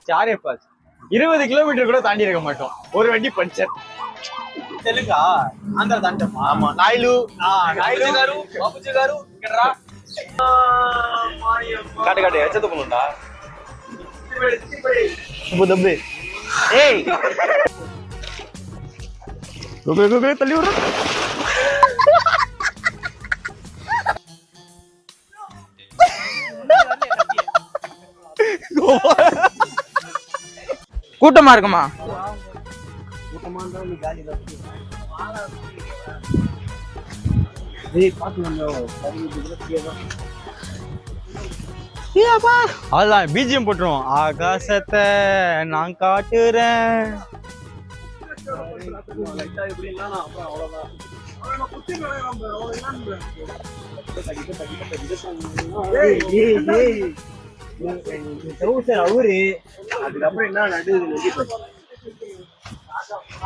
First RA falls 20 kilometre கூட தாண்டி இருக்க மாட்டோம். ஒரு வண்டி பஞ்சர். தெலுங்கா ஆந்திரா தாண்டமா? ஆமா. நாயுடு గారు బాబుజీ గారు ఇక్కడరా. కాట కాట ఎచ్చదు పోనుండా. దబ్బే ఏయ్ గోగో తల్లి ఊరు. கூட்டமா இருக்குமா? அதான் பிஜிஎம் போட்டுருவோம். ஆகாசத்தை நான் காட்டுறேன்.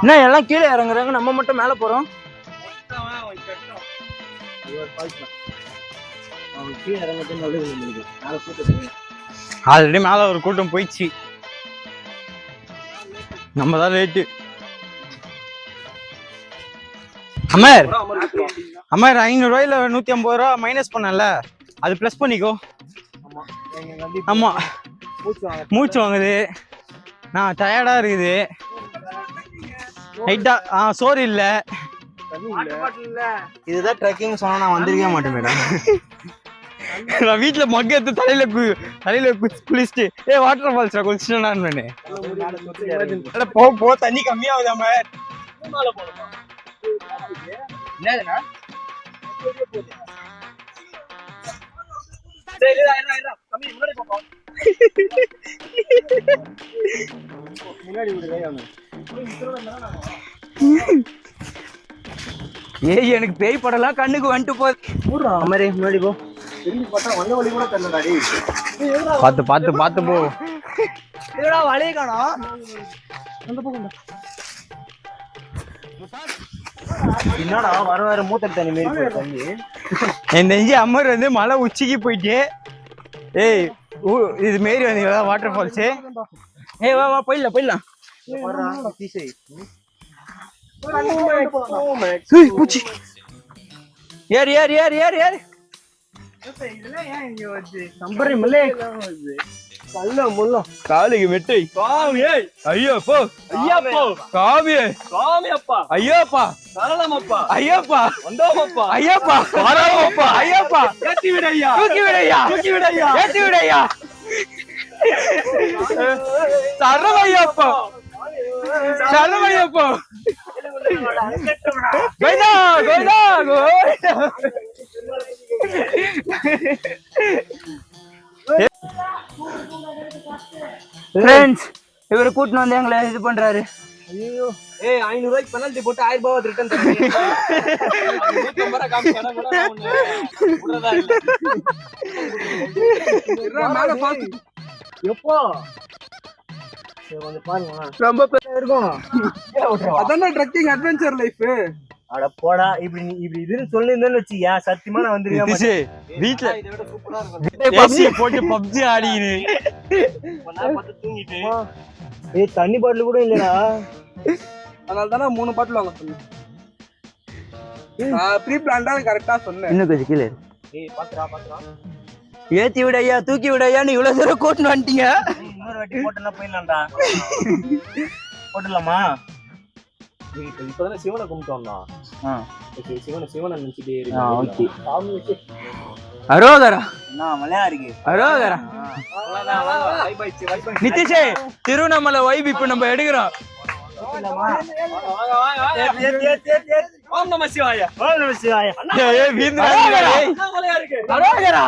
என்ன எல்லாம் கீழே இறங்குறாங்க, நம்ம மட்டும் மேல போறோம். ஆல்ரெடி மேல ஒரு கூட்டம் போயிடுச்சு, நம்ம தான் லேட்டு. அமர் 500 ரூபாயில 150 ரூபா மைனஸ் பண்ணல, அது பிளஸ் பண்ணிக்கோ. ஆமா மூச்சு வாங்குது, நான் டயர்டா இருக்குது. லைட்டா சோறு இல்ல. இதுதான் ட்ரெக்கிங் சொன்னா நான் வந்திருக்கவே மாட்டேன் மேடம். நான் வீட்டுல மக்க எடுத்து தலையில குளிச்சுட்டு வாட்டர் ஃபால்ஸ்ல குளிச்சுட்டு போ தண்ணி கம்மியாகுதாம. ஏய் எனக்கு பேய் படலாம் கண்ணுக்கு வந்துட்டு போகுது. முன்னாடி போ. பாத்து பாத்து பாத்து போ. வழிய காணோம். என்னடா வர மூத்த தண்ணி மாரி என் நெஞ்சு அம்மர் வந்து மலை உச்சிக்கு போயிட்டு ஏய் இது மாரி வந்தீங்களா வாட்டர் ஃபால்ஸ். ஏய் வா வா போயிடலாம். பூச்சி ஏறு ஏறு ஏறு ஏறு ஏறு. காலுக்கு மெட்டை ஐயோப்பா ஐயாப்பா காவி காமியப்பா ஐயோப்பா சரளமப்பா ஐயோப்பா வந்தோமப்பா ஐயோப்பா வரமப்பா ஐயோப்பா ஏத்தி விடையா தூக்கி விடையா தூக்கி விடையா ஏத்தி விடையா சரளையப்பா சரளையப்பா கோயிடா கோயிடா கோயிடா. ஃப்ரெண்ட்ஸ் இவரை கூட்டின்னு வந்து எங்களை இது பண்றாரு. ஐயோ 500 ரூபாய்க்கு பெனல்டி போட்டு 1000 ரூபாய் ரிட்டர்ன் தரேன். எப்போ ரொம்ப பெருசா இருக்கும். அதான் ட்ரக்கிங் அட்வென்ச்சர் லைஃப். அட போடா, இப்படி இதுன்னு சொல்லிருந்தேன்னு வச்சுக்கியா சத்தியமா நான் வந்துருக்கேன். வீட்டுல பப்ஜி போட்டு பப்ஜி ஆடினு தூங்கிட்டு தண்ணி பாட்டில் கூட இல்லடா. அதனால தானே 3 பாட்டில் வாங்க சொன்னேன். ப்ரீ பிளான்டா கரெக்டா சொன்னேன். இன்னும் கொஞ்சம் கீழே ஏத்தி விடையா தூக்கி விடையான்னு இவ்வளவு தூரம் கூட்டின்னு வந்துட்டீங்க. இன்னொரு வாட்டி போட்டா போயிடலாம்டா. போட்டுடலாமா? இப்பதானே சிவனை கும்பிட்டு வந்தான். சிவனை நினைச்சிட்டே அரோகரா மலையா இருக்கு. அரோகரா நிதிஷே திருவண்ணாமலை வைப் இப்ப நம்ம எடுக்கிறோம். ஓம் நம சிவாய. ஓம் நம சிவாய. அண்ணாமலையா இருக்கு. அரோகரா அரோகரா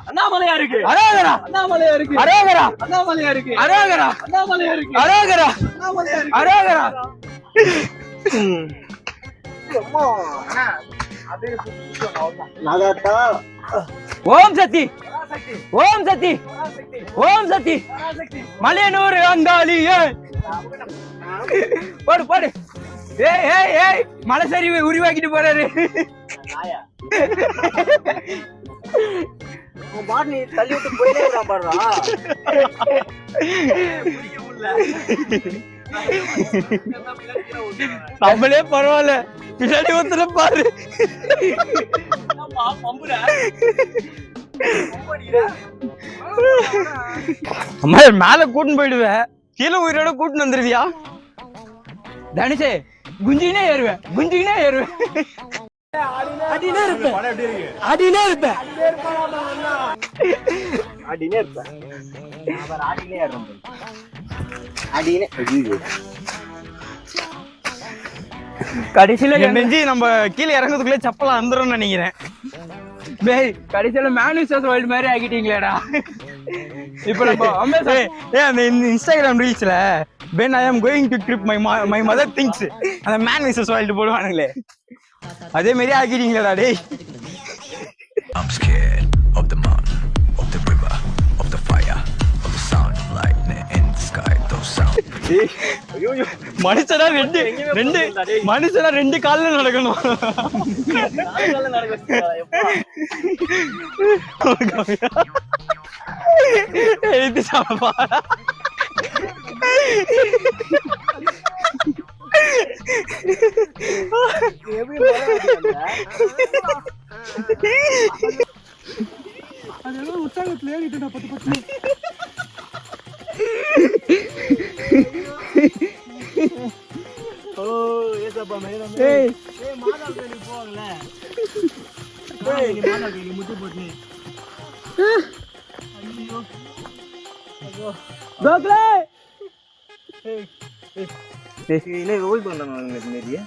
அண்ணாமலையா இருக்கு. அரோகரா அண்ணாமலையா இருக்கு. அரோகரா அண்ணாமலையா இருக்கு. அரோகரா அண்ணாமலையா இருக்கு. அரோகரா அண்ணாமலையா இருக்கு. அரோகரா. அம்மா அதே நாகாட்டா. ஓம் சக்தி ஓம் சக்தி ஓம் சக்தி மலையனூர் அங்காளியே. போடு போடு. ஏய் ஏய் ஏய் மலை சரிவை உருவாக்கிட்டு போறாரு. பாட்டு நீ தள்ளி விட்டு போயிட்டே இருக்கான் பாடுறா. நம்மளே பரவாயில்ல, பின்னாடி ஒருத்தர பாரு. அம்மா மேல கூட்டின்னு போயிடுவேன், கீழே உயிரோட கூட்டின்னு வந்துருவியா? தனுஷே குஞ்சினே ஏறுவேன், குஞ்சினே ஏறுவேன். அடினே இருப்பேன், அடினே இருப்பேன், அடினே இருப்பேன். அடினே ஏறுறோம். அடினே கடைசியில நெஞ்சு நம்ம கீழே இறங்குறதுக்குள்ளே சப்பலா வந்துடும் நினைக்கிறேன். கடைசியில மேனுசஸ் வேர்ல்ட் மாதிரி ஆகிட்டீங்களேடா. இப்ப நம்ம அந்த Instagram ரீல்ஸ்ல when I am going to trip my mother thinks அந்த மேனுசஸ் வேர்ல்ட் போடுவானுங்களே, அதே மாதிரி ஆகிட்டீங்களேடா டேய். I'm scared of the mountain, of the river, of the fire, of the sound of lightning in the sky. Those sounds. மனுஷனா ரெண்டு கால்ல நடக்கணும். எழுதி சாப்பா உற்சாகத்துல ஏறிட்டு 10 ஏசப்பா மேடம். ஏய் மாதா கோயிலுக்கு போவாங்கல, நீ மாதா கோயிலுக்கு முட்டு போட்டு. ஐயோ ஐயோ கோகுலே. இல்ல ரோல் பண்ணாங்க நிறைய.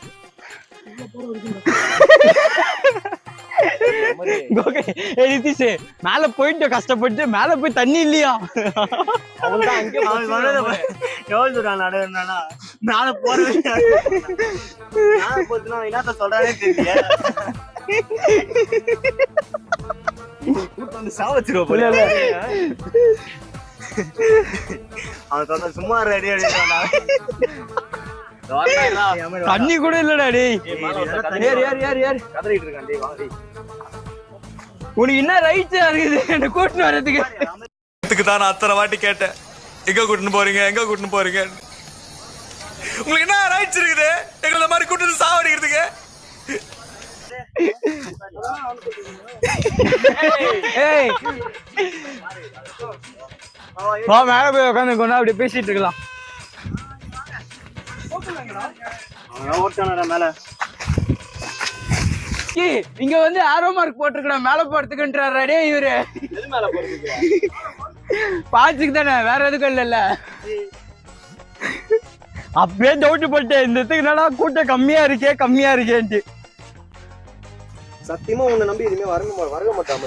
மேல போயிட்டு கஷ்டப்பட்டு மேல போய் தண்ணி இல்லையா? எவ்வளவு தூரம் நடனா மேல போறவே என்னத்த சொல்றானே தெரியல. சாவச்சிருவோம் போல. அவன் சொல்ற சும்மா ரெடி தண்ணி கூட இல்லடா டேய். கதறிட்டு இருக்கான் டேய். வாடி உனக்கு என்ன ரைட்ஸ் இருக்குது என்ன கூட்டிட்டு வரதுக்கு? தான் நான் அத்தனை வாட்டி கேட்டேன், எங்க கூட்டின்னு போறீங்க, எங்க கூட்டின்னு போறீங்க? உங்களுக்கு என்ன ரைட்ஸ் இருக்குது எங்களை மாதிரி கூட்டிட்டு சாவடிக்கிறதுக்கு? மேல போய் உட்காந்து கொண்டா அப்படி பேசிட்டு இருக்கலாம். மேல இங்க வந்து ஆரோ மார்க் போட்டுருக்கா மேல போறதுக்குன்றாரு இவரு. பாச்சுக்கு தானே, வேற எதுக்கும் இல்ல. அப்பயே டவுட் போட்டேன், இந்த இடத்துக்கு என்னடா கூட்டம் கம்மியா இருக்கேன்ட்டு. சத்தியமா உன்னை நம்பி எதுவுமே வரக மாட்டான்.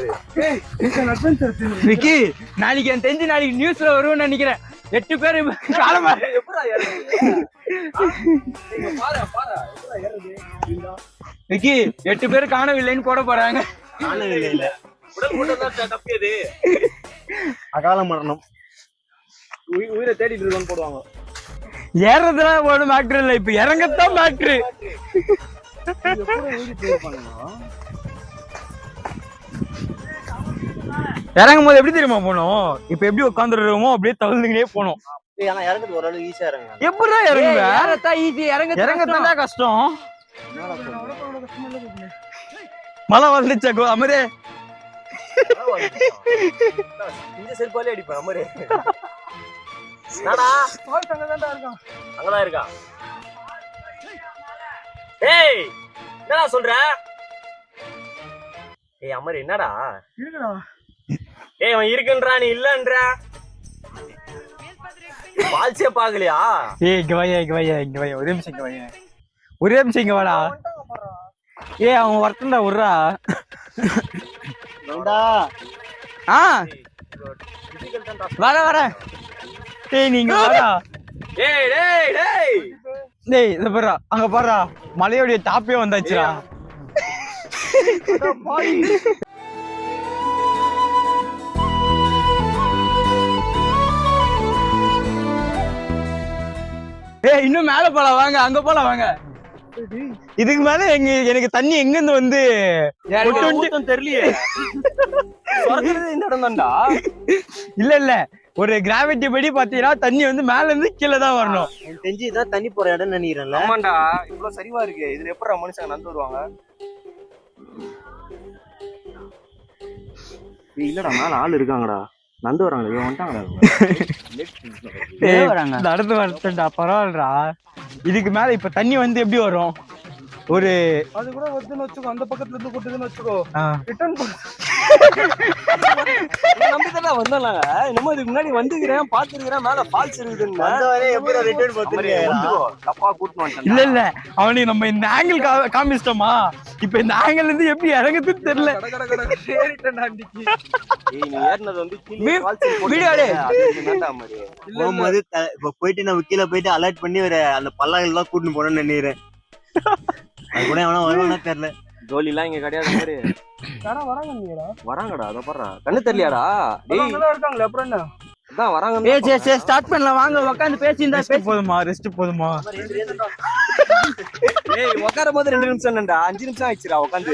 விக்கி, நாளைக்கு எனக்கு தெரிஞ்சு நாளைக்கு நியூஸ்ல வரும்னு நினைக்கிறேன். 8 பேர் காலமா விக்கி 8 பேர் காணவில்லைன்னு போட போறாங்க. அகால மரணம், உயிரை தேடிட்டு இருக்கோன்னு போடுவாங்க. ஏறதுலாம் ஒரு மேட்ரு இல்ல, இப்ப இறங்கத்தான் மேட்ரு. இறங்கும் போது எப்படி தெரியுமா போனோம்? இப்ப எப்படி உட்காந்துருவோமோ அப்படியே தகுந்துக்கிட்டே போனோம். இறங்குறது ஓரளவு ஈஸியா இறங்க. எப்படிதான் இறங்குவேன்? இறங்கத்தான் கஷ்டம். மழை வந்துச்சா அமரே? இந்த செருப்பாலே அடிப்பேன் அமரே. அங்கதான் இருக்கா. ஏய் என்னடா சொல்ற? ஏய் அமர் என்னடா இருக்குடா? ஏய் அவன் இருக்குன்றா, நீ இல்லன்ற. பால்சே பாக்கலையா? ஏய் இங்க வாயா ஒரே நிமிஷம் இங்க வாடா. ஏய் அவன் வரட்டும்டா, விட்றா. வர ஏய் நீங்க வாடா. டேய் இத பாரு, அங்க பாருடா, மலையோடைய டாப்பே வந்தாச்சுடா. ஏய் இன்னும் மேல போலாம் வாங்க, அங்க போலாம் வாங்க. இதுக்கு மேல எனக்கு தண்ணி எங்க இருந்து வந்து தெரியலையே. இந்த இடம் தான்டா. இல்ல ஒரு கிராவிட்டி படி பாத்தீங்கன்னா தண்ணி வந்து மேல இருந்து கீழே தான் வரணும். தெரிஞ்சு இதான் தண்ணி போற இடம் நினைக்கிறேன்ல. ஆமாண்டா, இவ்வளவு சரிவா இருக்கு. இதுல எப்படா மனுஷங்க நடந்து வருவாங்க? இல்லடா, மேல ஆள் இருக்காங்கடா, நடந்து வராங்க. வந்துட்டாங்கடா, நடந்து வரட்டா, பரவாயில்லடா. இதுக்கு மேல இப்ப தண்ணி வந்து எப்படி வரும்? ஒரு அது கூட வருதுன்னு வச்சுக்கோ, அந்த பக்கத்துல இருந்து கொட்டுதுன்னு வச்சுக்கோ, ரிட்டர்ன் நம்பிதான் வந்தாங்க. நம்ம இதுக்கு முன்னாடி வந்துக்கிறேன், பாத்துருக்கிறேன், மேல ஃபால்ஸ் இருக்குதுன்னு தப்பா கூட்டணும். இல்ல அவனுக்கு நம்ம இந்த ஆங்கிள் காமிச்சிட்டோமா, இப்ப இந்த ஆங்கிள் இருந்து எப்படி இறங்குதுன்னு தெரியல. போயிட்டு நம்ம கீழே போயிட்டு அலர்ட் பண்ணி ஒரு அந்த பல்லாங்கள் எல்லாம் கூட்டின்னு போனோம்னு நினைக்கிறேன். அது கூட எவனா வருவானா தெரியல. ஜோலி எல்லாம் இங்க கிடையாது. வராங்கடா, அதை பாரு. கண்ணு தெரியலையாடா? இருக்காங்களே, அப்புறம் என்ன அதான் வராங்க. ஸ்டார்ட் பண்ணலாம் வாங்க. உட்காந்து பேசியிருந்தா போதுமா? ரெஸ்ட் போதுமா? ஏய், உட்காரும் போது 2 நிமிஷம் இல்லடா, 5 நிமிஷம் ஆயிடுச்சுடா உட்காந்து.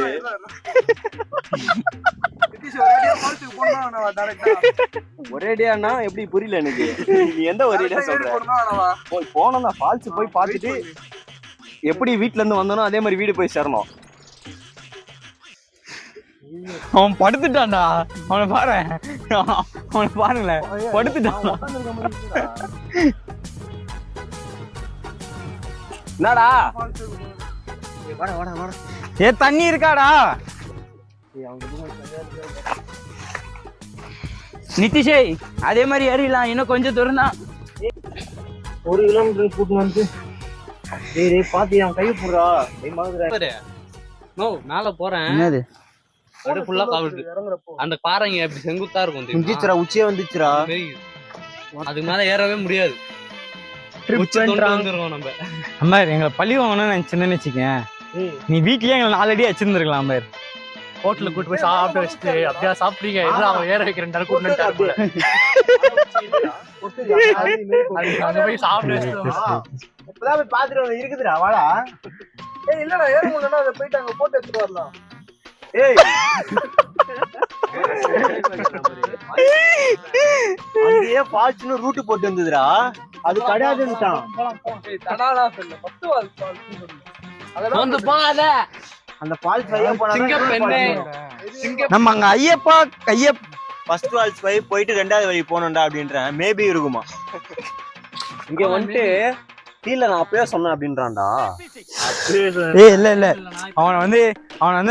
ஒரேடியானா எப்படி புரியல எனக்கு. நீ எந்த ஒரேடியா சொல்ற? போனோம் ஃபால்ஸ் போய் பார்த்துட்டு எப்படி வீட்டுல இருந்து வந்தோனோ அதே மாதிரி வீடு போய் சேரணும். அவன் படுத்துட்டான்டா, அவனை பாரு, அவனை பாருங்களேன், படுத்துட்டான். என்னடா ஏ தண்ணி இருக்காடா? நிதிஷே அதே மாதிரி ஏறிடலாம், இன்னும் கொஞ்சம் தூரம் தான். 1 கிலோமீட்டர் கூட்டின்னு வந்து பாத்தி அவன் கை போடுறா. மேல போறேன், என்னது ஃபுல்லா கவுட்டு. அந்த பாறைங்க அப்படி செங்குத்தா இருக்கும், வந்துச்சுரா, உச்சியே வந்துச்சுரா. அதுக்கு மேல ஏறவே முடியாது. வந்துருவோம் நம்ம. அம்மா எங்களை பழி வாங்கணும்னு நினைச்சுன்னு வச்சுக்கேன். நீ வீட்லயே எங்களை 4 அடி வச்சிருந்துருக்கலாம். அம்மா ஹோட்டலுக்கு கூட்டு போய் சாப்பிட்டு வச்சுட்டு அப்படியா சாப்பிட்டீங்க, அவன் ஏற வைக்கிறேன் கூட்டு போய் சாப்பிட்டு வச்சுட்டு இப்பதான் போய் பாத்துட்டு இருக்குதுடா. வாடா. ஏய் இல்லடா, ஏற முடியலன்னா அதை போயிட்டு அங்க போட்டு எடுத்துட்டு வரலாம். ஏய் அங்கேயே ஃபால்ஸ்னு ரூட் போட்டு வந்ததுடா, அது கிடையாதுன்னுட்டான். அந்த ஃபால்ஸ் வழியா போனா நம்ம அங்க ஐயப்பா ஃபர்ஸ்ட் ஃபால்ஸ் வழி போயிட்டு 2வது வழி போனோம்டா அப்படின்றேன். மேபி இருக்குமா இங்க வந்துட்டு கீழே நான் அப்பயே சொன்னேன் அப்படின்றான்டா. ஏய் இல்ல அவனை வந்து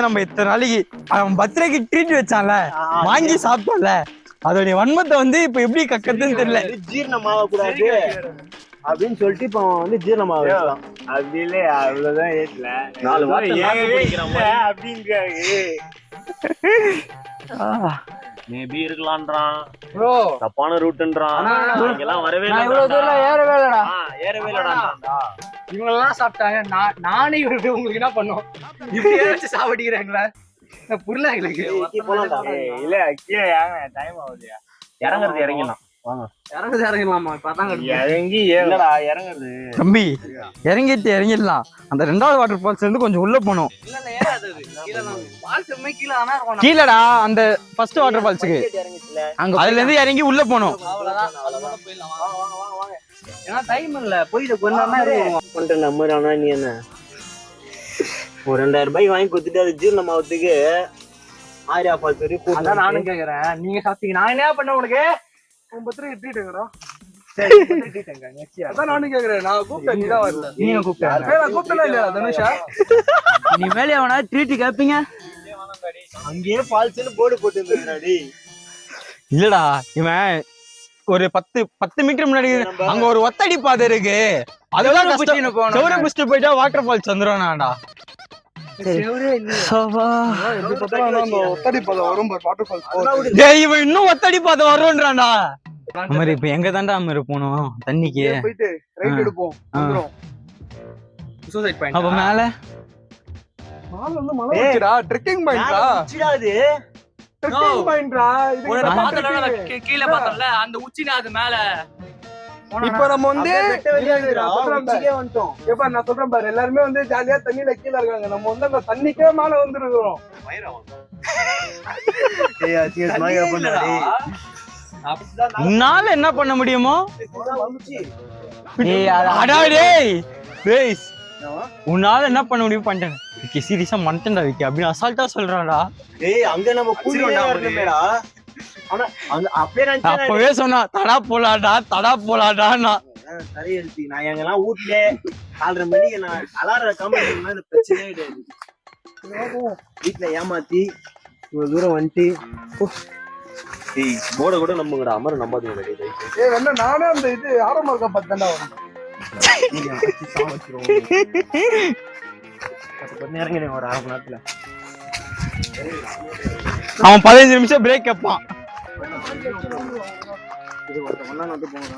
நம்ம இத்தனை நாளைக்கு அவன் பர்த்டேக்கு ட்ரீட் வச்சான்ல, வாங்கி சாப்பிட்டோம்ல, அதோடைய வன்மத்தை வந்து இப்ப எப்படி கக்கறதுன்னு தெரியல. ஜீரணமாக கூடாது அப்படின்னு சொல்லிட்டு இப்ப அவன் வந்து ஜீரணமாக வைக்கலாம். அப்படி இல்ல, அவ்வளவுதான் ஏட்ல 4 வாரம் அப்படின்றாங்க. மேபி இருக்கலாம்ன்றான் ப்ரோ, தப்பான ரூட்ன்றான். இங்கெல்லாம் வரவே இல்ல, இவ்வளவு தூரம் ஏறவே இல்லடா. ஏறவே இல்லடா. இவங்க எல்லாம் சாப்பிட்டாங்க, நானே இவருக்கு உங்களுக்கு என்ன பண்ணோம், இப்படியே வச்சு சாப்பிடுறாங்களா? புரியல எங்களுக்கு. இல்ல கீழே டைம் ஆகுது, இறங்குறது இறங்கிடலாம். வாங்க இறங்கலாமா? இப்பதான் இறங்கி ஏறடா, இறங்குறது தம்பி, இறங்கிடலாம். அந்த 2வது வாட்டர் ஃபால்ஸ் இருந்து கொஞ்சம் உள்ள போனோம். கீழடா அந்த ஃபர்ஸ்ட் வாட்டர் ஃபால்ஸுக்கு அதுல இருந்து இறங்கி உள்ள போனோம். ஏன்னா டைம் இல்ல, போயிட்டு கொஞ்சம் நம்புறானா நீ? என்ன ஒரு 2000 ரூபாய் வாங்கி கொடுத்துட்டு அது ஜீரணமாவதுக்கு ஆரியா ஃபால்ஸ் வரைக்கும். அதான் நானும் கேக்குறேன், நீங்க சாப்பிட்டீங்க, நான் என்ன பண்ண உனக்கு? நானும் கேக்குறேன். நான் கூப்பிட்டேன், நீதான் வரல. நீங்க கூப்பிட்டா இல்லையா தனுஷா? நீ மேலே அவனா ட்ரீட் கேப்பீங்க. அங்கேயே ஃபால்ஸ்னு போர்டு போட்டு இருந்தாடி. இல்லடா, இவன் ஒரு 10 மீட்டர் முன்னாடி அங்க ஒரு ஒத்தடி பாதை இருக்கு, அதெல்லாம் புடிச்சிட்டு போயிட்டா வாட்டர் ஃபால்ஸ் வந்துருவானாடா. இவன் இன்னும் ஒத்தடி பாதை வரும்ன்றான்டா. மாதிரி இப்ப எங்க தாண்டா அமர் போனோம் தண்ணிக்கு? அப்ப மேல ட்ரெக்கிங் பாயிண்ட்ரா, கீழே பார்த்தோம்ல அந்த உச்சினா, அது மேல இப்ப நம்ம வந்து நான் சொல்றேன் பாரு, எல்லாருமே வந்து ஜாலியா தண்ணியில கீழே இருக்காங்க, நம்ம வந்து அந்த தண்ணிக்கே மேல வந்துருக்கிறோம். உன்னால என்ன பண்ண முடியுமோ உன்னால என்ன பண்ண முடியும் பண்ணிட்டேன். சீரியஸா மன்டன்டா விக்கி அப்படின்னு அசால்ட்டா சொல்றான்டா. அங்க நம்ம அப்பவே சொன்னா தடா போலாடா. சரி எழுதி நான் எங்கெல்லாம் வீட்டுல 4:30 மணிக்கு நான் அலாரம் காமெடி பிரச்சனையே கிடையாது. வீட்டுல ஏமாத்தி இவ்வளவு தூரம் வந்துட்டு போட கூட நம்புங்கடா, அமர நம்பாதீங்க. என்ன நானே அந்த இது ஆரம்ப பார்த்தேன்டா இறங்கினே ஒரு 1/2 மணி நேரத்துல. அவன் 15 நிமிஷம் பிரேக் கேட்பான். இது ஒருத்தவங்க வந்து போங்க.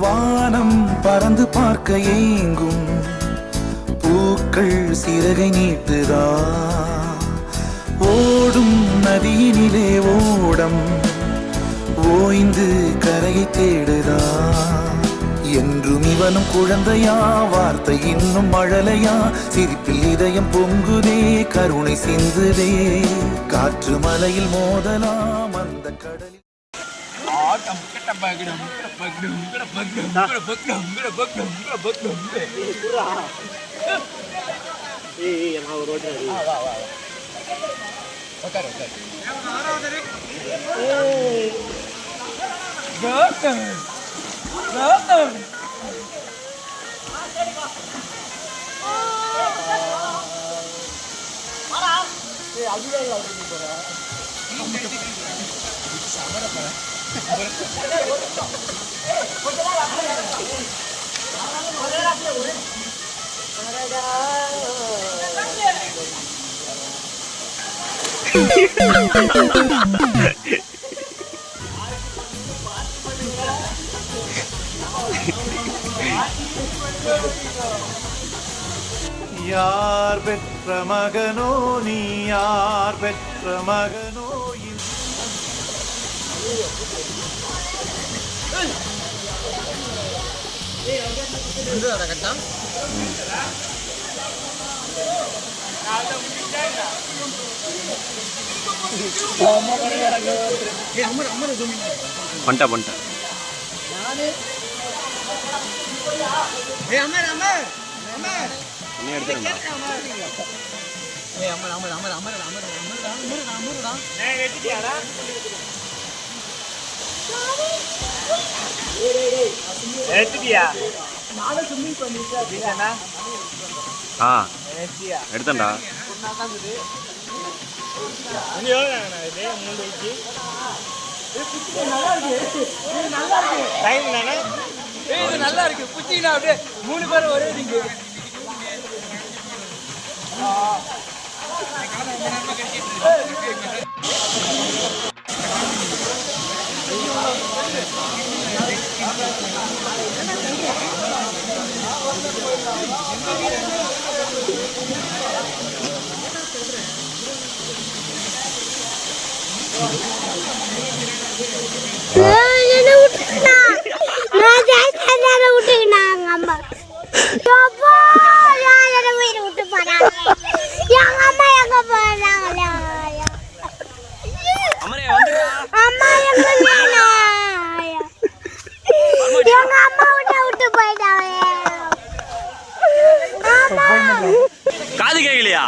வானம் பறந்து பார்க்க ஏங்கும் பூக்கள் சிறகை நீட்டுதா, ஓடும் நதியினிலே ஓடம் ஓய்ந்து கரையை தேடுதா. என்றும் இவனும் குழந்தையா, வார்த்தை இன்னும் மழலையா, சிரிப்பில் இதயம் பொங்குதே, கருணை சிந்துதே, காற்று மலையில் மோதலாம் அந்த கடலில். யார் பெற்ற மகனோ நீ, யார் பெற்ற மகனோ பண்ணிட்டா எடுத்தா நல்லா இருக்கு. புச்சினா அப்படியே 3 பேரும் ஒரே நீங்க காது கேட்கலையா?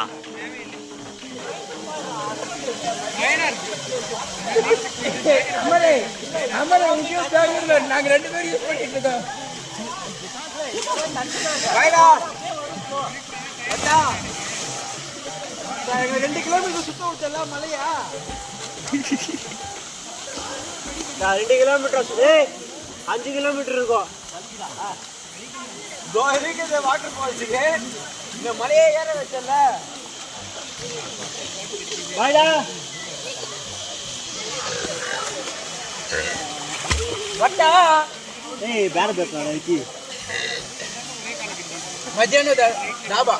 நாங்க 2 பேரும் யூஸ் பண்ணிட்டு இருக்கோம். எங்க 2 கிலோமீட்டர் சுத்த விட்டல மலையா. 2 கிலோமீட்டர் 5 கிலோமீட்டர் இருக்கும். வாட்டர் ஃபால்ஸுக்கு இந்த மலையை ஏற வச்சல பாய்டா வட்டா ஏய் பேர பேசலாம் விக்கி மத்தியானம் டாபா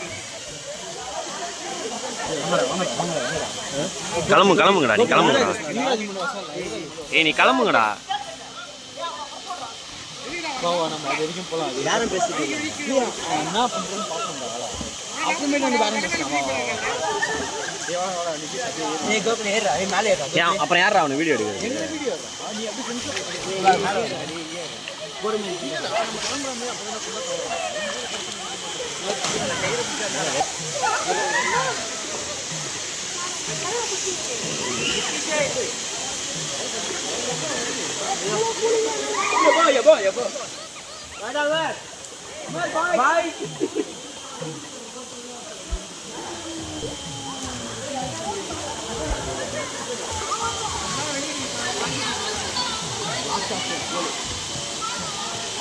கிளம்புங்கடா நீ கிளம்புங்கடா. ஏய் நீ கிளம்புங்கடா. யாரும் பேசிட்டு என்ன பண்றேன்னு பாக்கணும்டா. அப்புறமேட்டு வந்து வேற பேசலாம். ஏய் கோகுல் ஏறா ஏய் மேலே ஏறா. ஏன் அப்புறம் யாரா அவனை வீடியோ எடுக்கிறது? என்ன வீடியோ நீ அப்படி செஞ்சு மேலே ஏறா.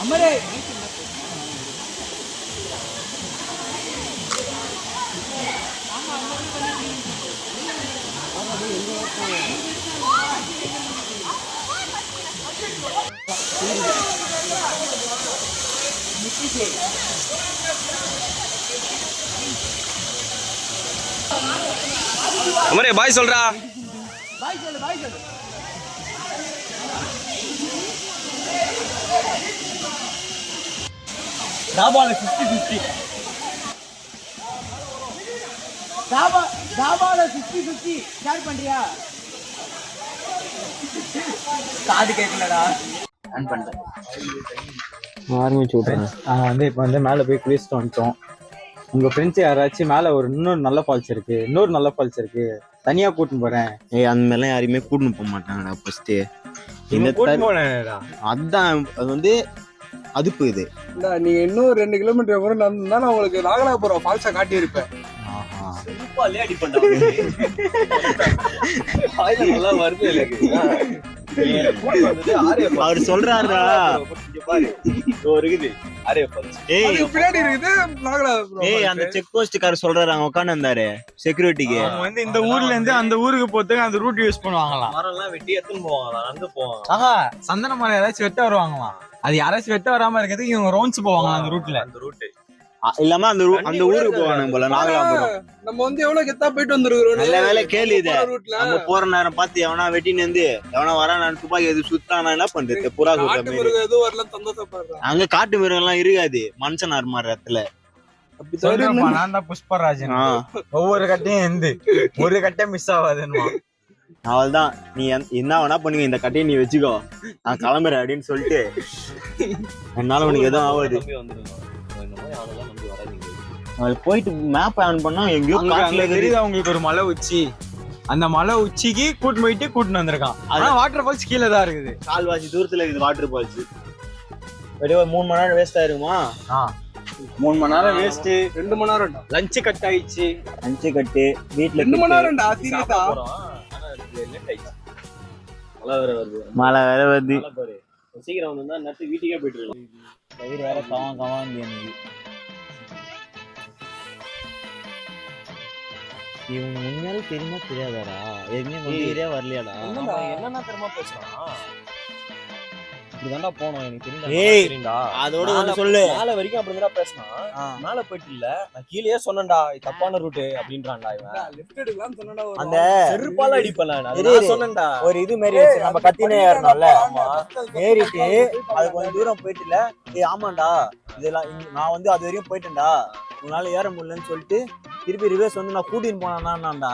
அமரே அமரே பாய் சொல்றா. பாய் சொல்லு பாய் சொல்லு. டாபால 50-50 டாபால 50-50 ஷேர் பண்றியா? காது கேட்கலடா. ஆன் பண்ணிட்டேன். ஆரம்பிச்சு விட்டேன். நாங்கள் இப்போ மேலே போய் குளிச்சுட்டு வந்துட்டோம். உங்கள் ஃப்ரெண்ட்ஸ் யாராச்சும் மேலே இன்னொரு நல்ல ஃபால்ஸ் இருக்கு, இன்னொரு நல்ல ஃபால்ஸ் இருக்கு, தனியாக கூட்டின்னு போகிறேன். ஏய் அந்த மாதிரிலாம் யாரையுமே கூட்டின்னு போக மாட்டாங்கடா ஃபர்ஸ்ட். அதான் அது வந்து அதுப்பு இது. நீங்க இன்னும் 2 கிலோமீட்டர் கூட நடந்தா நான் உங்களுக்கு நாகலாபுரம் ஃபால்ஸை காட்டி இருப்பேன். அவர் சொல்றாருடா பின்னாடி இருக்குது நாகலாபுரம். ஏய் அந்த செக் போஸ்ட் கார சொல்றாரு, அங்க உட்காந்து இருந்தாரு செக்யூரிட்டிக்கு. அவங்க இந்த ஊர்ல இருந்து அந்த ஊருக்கு போறதுக்கு அந்த ரூட் யூஸ் பண்ணுவாங்களாம். மரம்லாம் வெட்டி எடுத்துன்னு போவாங்களா? நடந்து போவாங்க. ஆஹா, சந்தன மரம் யாராச்சும் வெட்ட வருவாங்களாம். அது யாராச்சும் வெட்ட வராம இருக்கிறதுக்கு இவங்க ரவுண்ட்ஸ் போவாங்க அந்த ரூட்ல. அந்த ரூட் இல்லாம அந்த ஊருக்கு போவானு போல நாகலாபுரம். நம்ம வந்து எவ்வளவு கெத்தா போயிட்டு வந்துருக்கோம். நல்ல வேலை கேள்வி இத ரூட்ல நம்ம போற நேரம் பார்த்து எவனா வெட்டின்னு வந்து எவனா வரான துப்பாக்கி எது சுத்தானா என்ன பண்றது? புறா காட்டு மிருகம் எதுவும் வரல, சந்தோஷப்படுறேன். அங்க காட்டு மிருகம் எல்லாம் இருக்காது, மனுஷனார் மாதிரி இடத்துல. சொல்றேன்ப்பா, நான் தான் புஷ்பராஜன். ஒவ்வொரு கட்டையும் எந்து ஒரு கட்டை மிஸ் ஆகாதுன்னு. அவள்தான் நீ என்ன வேணா பண்ணுங்க, இந்த கட்டையை நீ வச்சுக்கோ, நான் கிளம்புறேன் அப்படின்னு சொல்லிட்டு என்னால உனக்கு எதுவும் ஆகாது. போயிட்டு மேப் ஆன் பண்ணா எங்கேயோ தெரியுது அவங்களுக்கு ஒரு மலை உச்சி. அந்த மலை உச்சிக்கு கூட்டு போயிட்டு கூட்டின்னு வந்திருக்கான். ஆனா வாட்டர் ஃபால்ஸ் கீழே தான் இருக்குது, கால்வாசி தூரத்துல இருக்குது வாட்டர் ஃபால்ஸ். வெளியே 3 மணி நேரம் வேஸ்ட் ஆயிருக்குமா? 3 மணி நேரம் வேஸ்ட். 2 மணி நேரம் லஞ்ச் கட் ஆயிடுச்சு. லஞ்ச் கட்டு வீட்டுல 2 மணி நேரம்டா. சீரியஸா மழை வேற வருது. சீக்கிரம் வந்து நேரத்துக்கு வீட்டுக்கே போயிட்டு இருக்கலாம். வயிறு வேற கவாந்து எனக்கு. இவங்க உண்மையாலும் தெரியுமா தெரியாதாடா? ஏரியா வரலையாடா? என்னன்னா தெரியுமா பேசுறான்? இப்படிதான்டா போனோம், எனக்கு தெரியும்டா. அதோட ஒண்ணு சொல்லு. மேல வரைக்கும் அப்படிதான் பேசினான். மேல போயிட்டு இல்ல, நான் கீழே சொன்னேன்டா தப்பான ரூட் அப்படின்றான்டா இவன். லெஃப்ட் எடுக்கலாம் சொன்னடா. அந்த செருப்பால அடிப்பேன் நான் சொன்னேன்டா. ஒரு இது மாதிரி நம்ம கத்தினே ஏறணும்ல, ஏறிட்டு அது கொஞ்சம் தூரம் போயிட்டு இல்ல, ஏய் ஆமாண்டா இதெல்லாம் நான் வந்து அது வரையும் போயிட்டேன்டா, உன்னால ஏற முடியலன்னு சொல்லிட்டு திருப்பி ரிவர்ஸ் வந்து நான் கூட்டின்னு போனான்டா.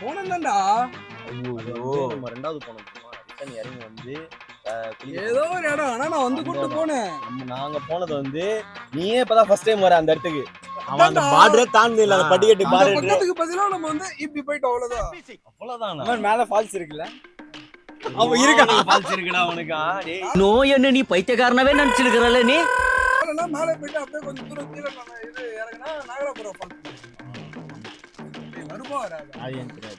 போனேன்டா. நம்ம 2வது போனோம், ரிட்டர்ன் இறங்கி வந்து ஏதோ ஒரு இடம். ஆனா நான் வந்து கூட்டு போனேன். நாங்க போனது வந்து நீயே இப்பதான் ஃபர்ஸ்ட் டைம் வர அந்த இடத்துக்கு. அவன் அந்த பார்டரே தாண்டி இல்ல, அந்த படிக்கட்டு பார்டர். பக்கத்துக்கு பதிலா நம்ம வந்து இப்படி போயிட்டோம், அவ்வளவுதான். அவ்வளவுதான். மேல ஃபால்ஸ் இருக்குல்ல, அவன் இருக்கா ஃபால்ஸ் இருக்குடா அவனுக்கு. நோய் என்ன நீ பைத்தியக்காரனவே நினைச்சிருக்கிறல்ல நீ. மேல போயிட்டு அப்படியே கொஞ்சம் தூரம் கீழே இது இறங்கினா நாகலாபுரம் ஃபால்ஸ். வருமா வராதா? அது எனக்கு தெரியாது.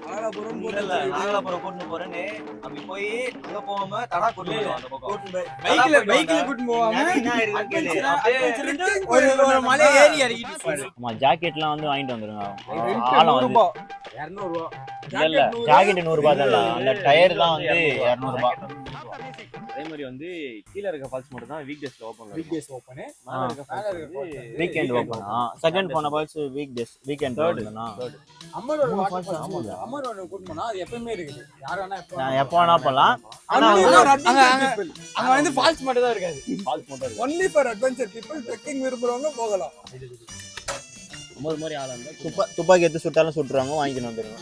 நாகலாபுரம் இல்ல நாகலாபுரம் கூட்டிட்டு போறேன்னு அப்படி போய் அங்க போகாம தடா கூட்டிட்டு போவோம். அந்த பக்கம் பைக்ல கூட்டிட்டு போவாங்க. என்ன இருக்குன்னு கேளு. ஒரு மலை ஏறி இறக்கிட்டு ஆமா ஜாக்கெட்லாம் வந்து வாங்கிட்டு வந்துருங்க. ரெண்ட் ஆளம் 100 வந்து ரூபாய் 200 ரூபாய் இல்ல ஜாக்கெட் 100 ரூபாய் தான். அந்த டயர் தான் வந்து 200 ரூபாய். அதே மாதிரி வந்து கீழ இருக்க ஃபால்ஸ் மட்டும் தான் வீக் டேஸ்ல ஓபன் வீக் டேஸ் ஓபன் மேல இருக்க ஃபால்ஸ் வந்து வீக்கெண்ட் ஓபன். செகண்ட் போன பால்ஸ் வீக் டேஸ் வீக்கெண்ட் ஓபன்னா அமரோட வாட்டர் ஃபால்ஸ் அமரோட கூட்டிட்டு போனா அது எப்பவுமே இருக்குது. யார் வேணா நான் எப்போ வேணா போலாம். ஆனா அங்க வந்து ஃபால்ஸ் மட்டும் தான் இருக்காது. ஃபால்ஸ் மட்டும் இருக்கு. Only for adventure people trekking விரும்புறவங்க போகலாம். மாதிரி ஆள் இருந்தா துப்பாக்கி எடுத்து சுட்டாலும் சுட்டுறாங்க வாங்கிக்கணும் வந்துருங்க.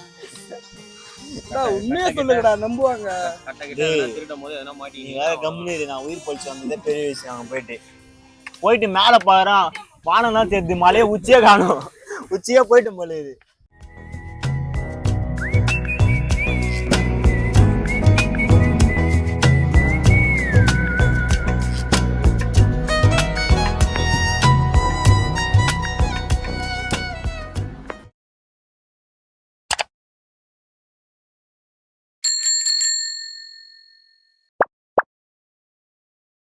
உண்மையா சொல்லுங்கடா நம்புவாங்க. கட்ட கிட்ட திருடும் போது எதனா மாட்டி நீ வேற கம்முனு இரு. நான் உயிர் பழிச்சு வந்ததே பெரிய விஷயம். அங்க போயிட்டு மேல பாக்குறான் வானம் தான் தெரியுது. மலையை உச்சியே காணும். உச்சியே போயிட்டு போல இது.